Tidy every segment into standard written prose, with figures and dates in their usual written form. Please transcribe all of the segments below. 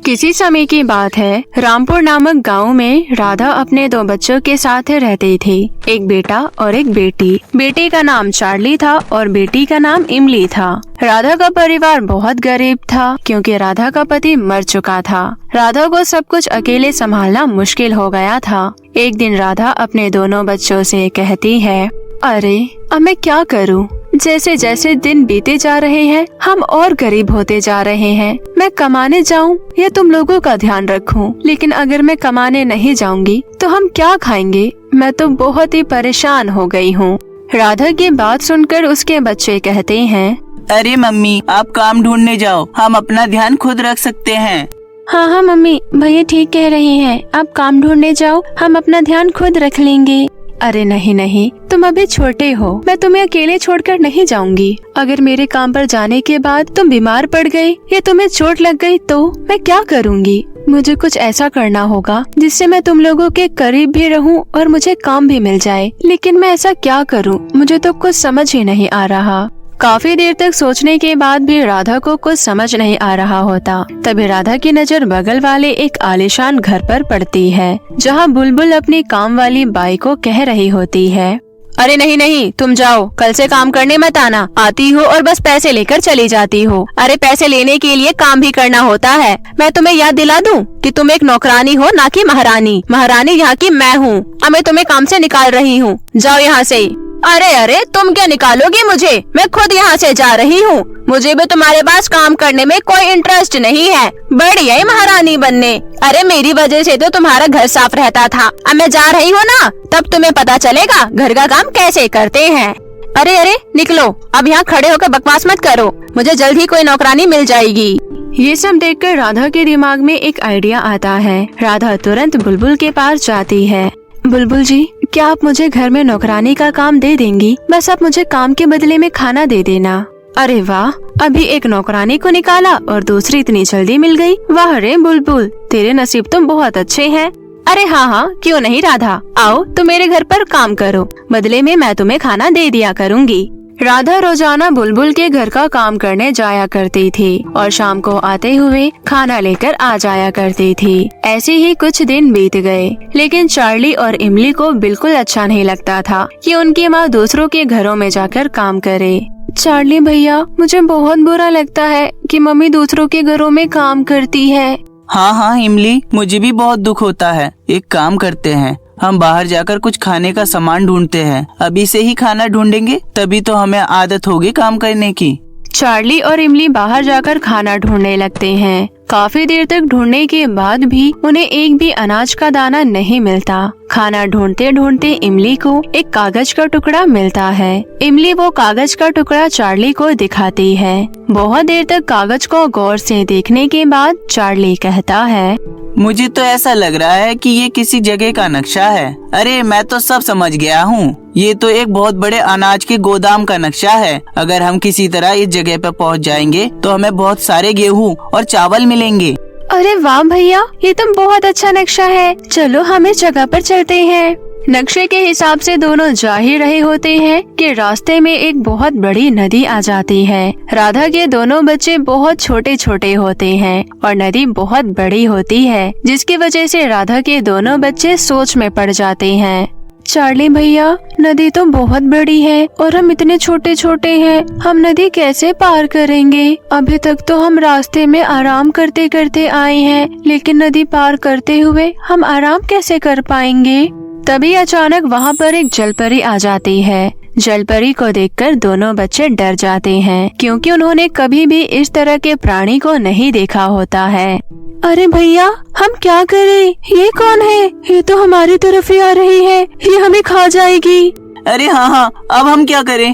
किसी समय की बात है, रामपुर नामक गांव में राधा अपने 2 बच्चों के साथ रहती थी। एक बेटा और एक बेटी। बेटे का नाम चार्ली था और बेटी का नाम इमली था। राधा का परिवार बहुत गरीब था क्योंकि राधा का पति मर चुका था। राधा को सब कुछ अकेले संभालना मुश्किल हो गया था। एक दिन राधा अपने दोनों बच्चों से कहती है, अरे अब मैं क्या करूं? जैसे जैसे दिन बीते जा रहे हैं हम और गरीब होते जा रहे हैं। मैं कमाने जाऊं या तुम लोगों का ध्यान रखूं? लेकिन अगर मैं कमाने नहीं जाऊंगी तो हम क्या खाएंगे? मैं तो बहुत ही परेशान हो गई हूँ। राधा की बात सुनकर उसके बच्चे कहते हैं, अरे मम्मी, आप काम ढूंढने जाओ, हम अपना ध्यान खुद रख सकते हैं। हाँ मम्मी, भैया ठीक कह रहे हैं, आप काम ढूंढने जाओ, हम अपना ध्यान खुद रख लेंगे। अरे नहीं, तुम अभी छोटे हो, मैं तुम्हें अकेले छोड़कर नहीं जाऊंगी। अगर मेरे काम पर जाने के बाद तुम बीमार पड़ गई या तुम्हें चोट लग गई तो मैं क्या करूंगी? मुझे कुछ ऐसा करना होगा जिससे मैं तुम लोगों के करीब भी रहूं और मुझे काम भी मिल जाए। लेकिन मैं ऐसा क्या करूं? मुझे तो कुछ समझ ही नहीं आ रहा। काफी देर तक सोचने के बाद भी राधा को कुछ समझ नहीं आ रहा होता। तभी राधा की नजर बगल वाले एक आलीशान घर पर पड़ती है, जहाँ बुलबुल अपनी काम वाली बाई को कह रही होती है, अरे नहीं, तुम जाओ, कल से काम करने मत आना। आती हो और बस पैसे लेकर चली जाती हो। अरे पैसे लेने के लिए काम भी करना होता है। मैं तुम्हें याद दिला दूं कि तुम एक नौकरानी हो, ना कि महारानी। महारानी यहाँ की मैं हूँ। अब मैं तुम्हें काम से निकाल रही हूँ, जाओ यहाँ से। अरे तुम क्या निकालोगी मुझे? मैं खुद यहाँ से जा रही हूँ। मुझे भी तुम्हारे पास काम करने में कोई इंटरेस्ट नहीं है। बढ़िया ही महारानी बनने। अरे मेरी वजह से तो तुम्हारा घर साफ रहता था। अब मैं जा रही हूँ ना, तब तुम्हें पता चलेगा घर का काम कैसे करते हैं। अरे निकलो, अब यहाँ खड़े होकर बकवास मत करो, मुझे जल्द ही कोई नौकरानी मिल जाएगी। ये सब देखकर राधा के दिमाग में एक आइडिया आता है। राधा तुरंत बुलबुल के पास जाती है। बुलबुल जी, क्या आप मुझे घर में नौकरानी का काम दे देंगी? बस आप मुझे काम के बदले में खाना दे देना। अरे वाह, अभी एक नौकरानी को निकाला और दूसरी इतनी जल्दी मिल गई। वाह रे बुलबुल, तेरे नसीब तो बहुत अच्छे हैं। अरे हाँ, क्यों नहीं राधा, आओ तुम मेरे घर पर काम करो, बदले में मैं तुम्हें खाना दे दिया करूँगी। राधा रोजाना बुलबुल के घर का काम करने जाया करती थी और शाम को आते हुए खाना लेकर आ जाया करती थी। ऐसे ही कुछ दिन बीत गए, लेकिन चार्ली और इमली को बिल्कुल अच्छा नहीं लगता था कि उनकी माँ दूसरों के घरों में जाकर काम करे। चार्ली भैया, मुझे बहुत बुरा लगता है कि मम्मी दूसरों के घरों में काम करती है। हाँ इमली, मुझे भी बहुत दुख होता है। एक काम करते हैं, हम बाहर जाकर कुछ खाने का सामान ढूंढते हैं। अभी से ही खाना ढूंढेंगे तभी तो हमें आदत होगी काम करने की। चार्ली और इमली बाहर जाकर खाना ढूंढने लगते हैं। काफी देर तक ढूंढने के बाद भी उन्हें एक भी अनाज का दाना नहीं मिलता। खाना ढूंढते ढूंढते इमली को एक कागज का टुकड़ा मिलता है। इमली वो कागज का टुकड़ा चार्ली को दिखाती है। बहुत देर तक कागज को गौर से देखने के बाद चार्ली कहता है, मुझे तो ऐसा लग रहा है कि ये किसी जगह का नक्शा है। अरे मैं तो सब समझ गया हूँ, ये तो एक बहुत बड़े अनाज के गोदाम का नक्शा है। अगर हम किसी तरह इस जगह पर पहुँच जाएंगे तो हमें बहुत सारे गेहूँ और चावल मिलेंगे। अरे वाह भैया, ये तो बहुत अच्छा नक्शा है। चलो हम इस जगह पर चलते हैं। नक्शे के हिसाब से दोनों जा ही रहे होते हैं कि रास्ते में एक बहुत बड़ी नदी आ जाती है। राधा के दोनों बच्चे बहुत छोटे छोटे होते हैं और नदी बहुत बड़ी होती है, जिसकी वजह से राधा के दोनों बच्चे सोच में पड़ जाते हैं। चार्ली भैया, नदी तो बहुत बड़ी है और हम इतने छोटे छोटे हैं, हम नदी कैसे पार करेंगे? अभी तक तो हम रास्ते में आराम करते करते आए हैं, लेकिन नदी पार करते हुए हम आराम कैसे कर पाएंगे? तभी अचानक वहाँ पर एक जलपरी आ जाती है। जलपरी को देखकर दोनों बच्चे डर जाते हैं, क्योंकि उन्होंने कभी भी इस तरह के प्राणी को नहीं देखा होता है। अरे भैया, हम क्या करें? ये कौन है? ये तो हमारी तरफ ही आ रही है, ये हमें खा जाएगी। अरे हाँ, अब हम क्या करें?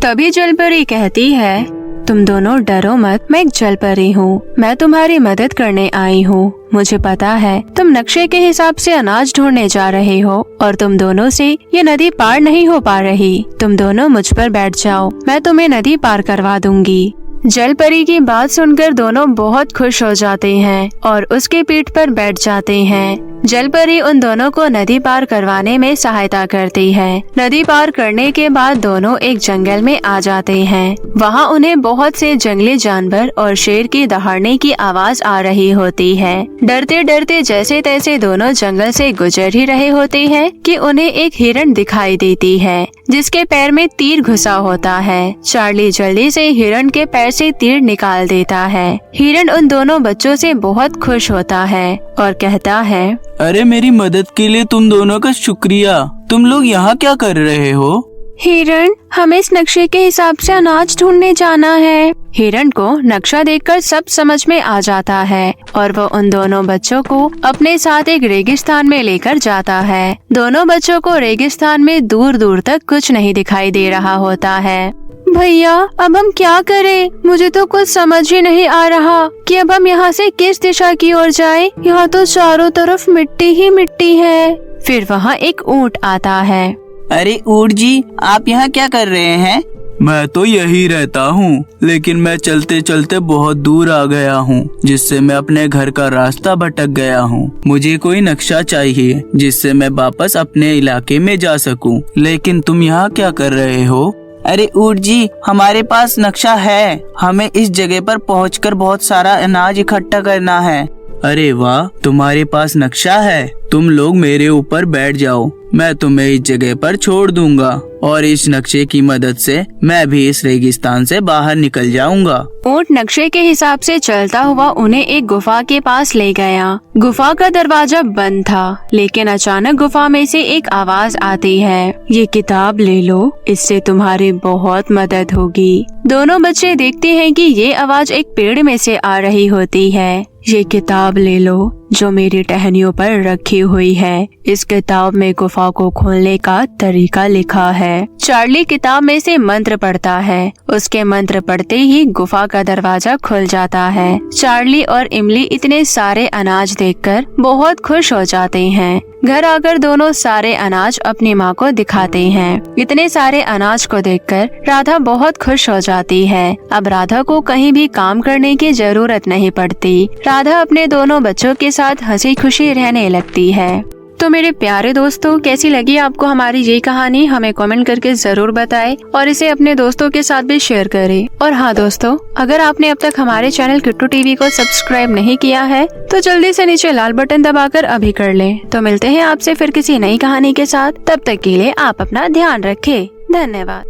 तभी जलपरी कहती है, तुम दोनों डरो मत, मैं एक जलपरी हूँ, मैं तुम्हारी मदद करने आई हूँ। मुझे पता है तुम नक्शे के हिसाब से अनाज ढूंढने जा रहे हो और तुम दोनों से ये नदी पार नहीं हो पा रही। तुम दोनों मुझ पर बैठ जाओ, मैं तुम्हें नदी पार करवा दूंगी। जलपरी की बात सुनकर दोनों बहुत खुश हो जाते हैं और उसके पीठ पर बैठ जाते हैं। जल परी उन दोनों को नदी पार करवाने में सहायता करती है। नदी पार करने के बाद दोनों एक जंगल में आ जाते हैं। वहाँ उन्हें बहुत से जंगली जानवर और शेर की दहाड़ने की आवाज आ रही होती है। डरते डरते जैसे तैसे दोनों जंगल से गुजर ही रहे होते हैं कि उन्हें एक हिरण दिखाई देती है जिसके पैर में तीर घुसा होता है। चार्ली जल्दी से हिरण के पैर से तीर निकाल देता है। हिरण उन दोनों बच्चों से बहुत खुश होता है और कहता है, अरे मेरी मदद के लिए तुम दोनों का शुक्रिया। तुम लोग यहाँ क्या कर रहे हो? हिरण, हमें इस नक्शे के हिसाब से अनाज ढूंढने जाना है। हिरण को नक्शा देखकर सब समझ में आ जाता है और वो उन दोनों बच्चों को अपने साथ एक रेगिस्तान में लेकर जाता है। दोनों बच्चों को रेगिस्तान में दूर दूर तक कुछ नहीं दिखाई दे रहा होता है। भैया, अब हम क्या करें? मुझे तो कुछ समझ ही नहीं आ रहा कि अब हम यहाँ से किस दिशा की ओर जाएं। यहाँ तो चारों तरफ मिट्टी ही मिट्टी है। फिर वहाँ एक ऊंट आता है। अरे ऊंट जी, आप यहाँ क्या कर रहे हैं? मैं तो यही रहता हूँ, लेकिन मैं चलते चलते बहुत दूर आ गया हूँ, जिससे मैं अपने घर का रास्ता भटक गया हूँ। मुझे कोई नक्शा चाहिए जिससे मैं वापस अपने इलाके में जा सकूँ। लेकिन तुम यहाँ क्या कर रहे हो? अरे ऊंट जी, हमारे पास नक्शा है। हमें इस जगह पर पहुंचकर बहुत सारा अनाज इकट्ठा करना है। अरे वाह, तुम्हारे पास नक्शा है। तुम लोग मेरे ऊपर बैठ जाओ, मैं तुम्हें इस जगह पर छोड़ दूंगा और इस नक्शे की मदद से मैं भी इस रेगिस्तान से बाहर निकल जाऊंगा। ऊंट नक्शे के हिसाब से चलता हुआ उन्हें एक गुफा के पास ले गया। गुफा का दरवाजा बंद था, लेकिन अचानक गुफा में से एक आवाज आती है, ये किताब ले लो, इससे तुम्हारी बहुत मदद होगी। दोनों बच्चे देखते हैं कि ये आवाज एक पेड़ में से आ रही होती है। ये किताब ले लो जो मेरी टहनियों पर रखी हुई है। इस किताब में गुफा को खोलने का तरीका लिखा है। चार्ली किताब में से मंत्र पढ़ता है। उसके मंत्र पढ़ते ही गुफा का दरवाजा खुल जाता है। चार्ली और इमली इतने सारे अनाज देखकर बहुत खुश हो जाते हैं। घर आकर दोनों सारे अनाज अपनी माँ को दिखाते हैं। इतने सारे अनाज को देखकर राधा बहुत खुश हो जाती है। अब राधा को कहीं भी काम करने की जरूरत नहीं पड़ती। राधा अपने दोनों बच्चों के साथ हंसी खुशी रहने लगती है। तो मेरे प्यारे दोस्तों, कैसी लगी आपको हमारी ये कहानी? हमें कमेंट करके जरूर बताएं और इसे अपने दोस्तों के साथ भी शेयर करें। और हाँ दोस्तों, अगर आपने अब तक हमारे चैनल किट्टू टीवी को सब्सक्राइब नहीं किया है तो जल्दी से नीचे लाल बटन दबाकर अभी कर लें। तो मिलते हैं आपसे फिर किसी नई कहानी के साथ। तब तक के लिए आप अपना ध्यान रखें। धन्यवाद।